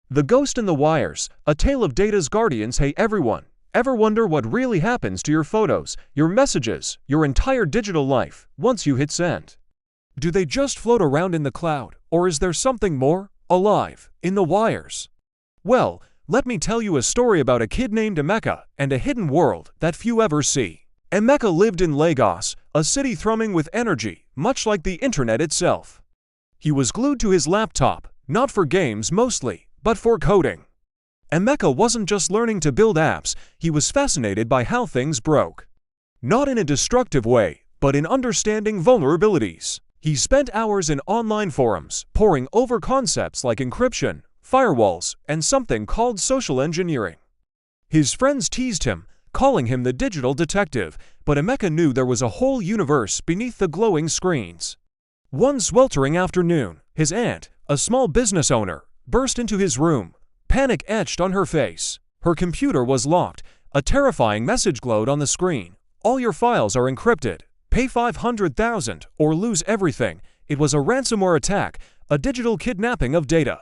The Ghost in the Wires, a tale of data's guardians. Hey everyone, ever wonder what really happens to your photos, your messages, your entire digital life once you hit send? Do they just float around in the cloud, or is there something more, alive, in the wires? Well, let me tell you a story about a kid named Emeka and a hidden world that few ever see. Emeka lived in Lagos, a city thrumming with energy, much like the internet itself. He was glued to his laptop, not for games mostly, but for coding. Emeka wasn't just learning to build apps, he was fascinated by how things broke. Not in a destructive way, but in understanding vulnerabilities. He spent hours in online forums, poring over concepts like encryption, firewalls, and something called social engineering. His friends teased him, calling him the digital detective, but Emeka knew there was a whole universe beneath the glowing screens. One sweltering afternoon, his aunt, a small business owner, burst into his room, panic etched on her face. Her computer was locked. A terrifying message glowed on the screen. All your files are encrypted. Pay $500,000 or lose everything. It was a ransomware attack, a digital kidnapping of data.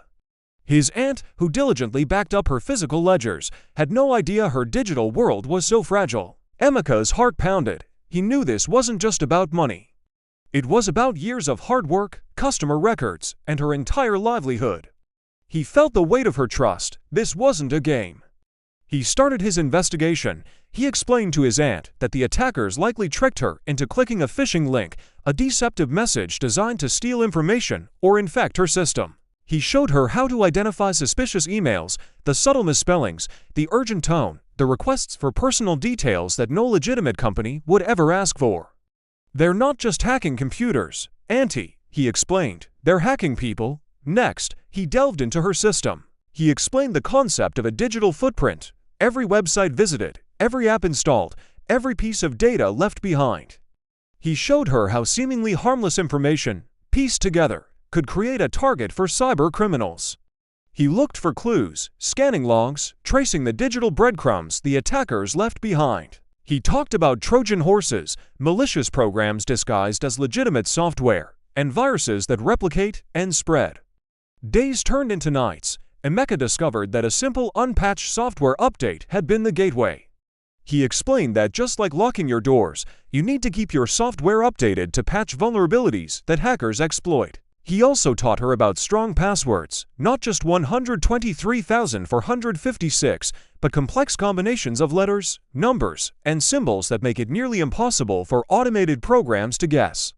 His aunt, who diligently backed up her physical ledgers, had no idea her digital world was so fragile. Emeka's heart pounded. He knew this wasn't just about money. It was about years of hard work, customer records, and her entire livelihood. He felt the weight of her trust. This wasn't a game. He started his investigation. He explained to his aunt that the attackers likely tricked her into clicking a phishing link, a deceptive message designed to steal information or infect her system. He showed her how to identify suspicious emails, the subtle misspellings, the urgent tone, the requests for personal details that no legitimate company would ever ask for. They're not just hacking computers, Auntie, he explained. They're hacking people. Next, he delved into her system. He explained the concept of a digital footprint. Every website visited, every app installed, every piece of data left behind. He showed her how seemingly harmless information, pieced together, could create a target for cyber criminals. He looked for clues, scanning logs, tracing the digital breadcrumbs the attackers left behind. He talked about Trojan horses, malicious programs disguised as legitimate software, and viruses that replicate and spread. Days turned into nights. Emeka discovered that a simple unpatched software update had been the gateway. He explained that just like locking your doors, you need to keep your software updated to patch vulnerabilities that hackers exploit. He also taught her about strong passwords, not just 123,456, but complex combinations of letters, numbers, and symbols that make it nearly impossible for automated programs to guess.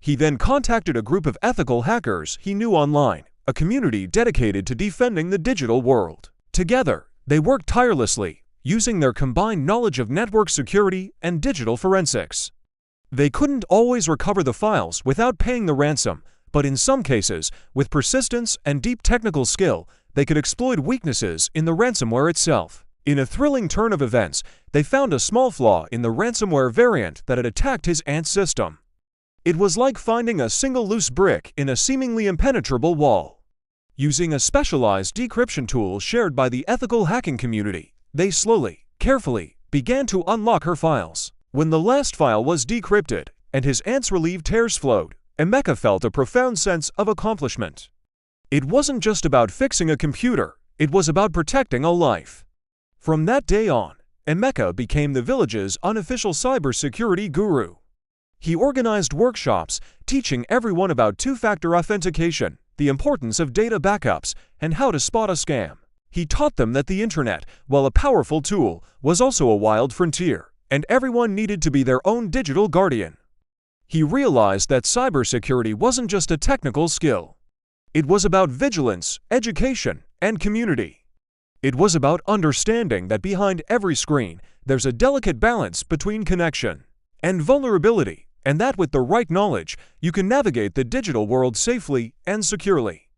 He then contacted a group of ethical hackers he knew online, a community dedicated to defending the digital world. Together, they worked tirelessly, using their combined knowledge of network security and digital forensics. They couldn't always recover the files without paying the ransom, but in some cases, with persistence and deep technical skill, they could exploit weaknesses in the ransomware itself. In a thrilling turn of events, they found a small flaw in the ransomware variant that had attacked his aunt's system. It was like finding a single loose brick in a seemingly impenetrable wall. Using a specialized decryption tool shared by the ethical hacking community, they slowly, carefully, began to unlock her files. When the last file was decrypted, and his aunt's relieved tears flowed, Emeka felt a profound sense of accomplishment. It wasn't just about fixing a computer, it was about protecting a life. From that day on, Emeka became the village's unofficial cybersecurity guru. He organized workshops, teaching everyone about two-factor authentication, the importance of data backups, and how to spot a scam. He taught them that the internet, while a powerful tool, was also a wild frontier, and everyone needed to be their own digital guardian. He realized that cybersecurity wasn't just a technical skill. It was about vigilance, education, and community. It was about understanding that behind every screen, there's a delicate balance between connection and vulnerability, and that with the right knowledge, you can navigate the digital world safely and securely.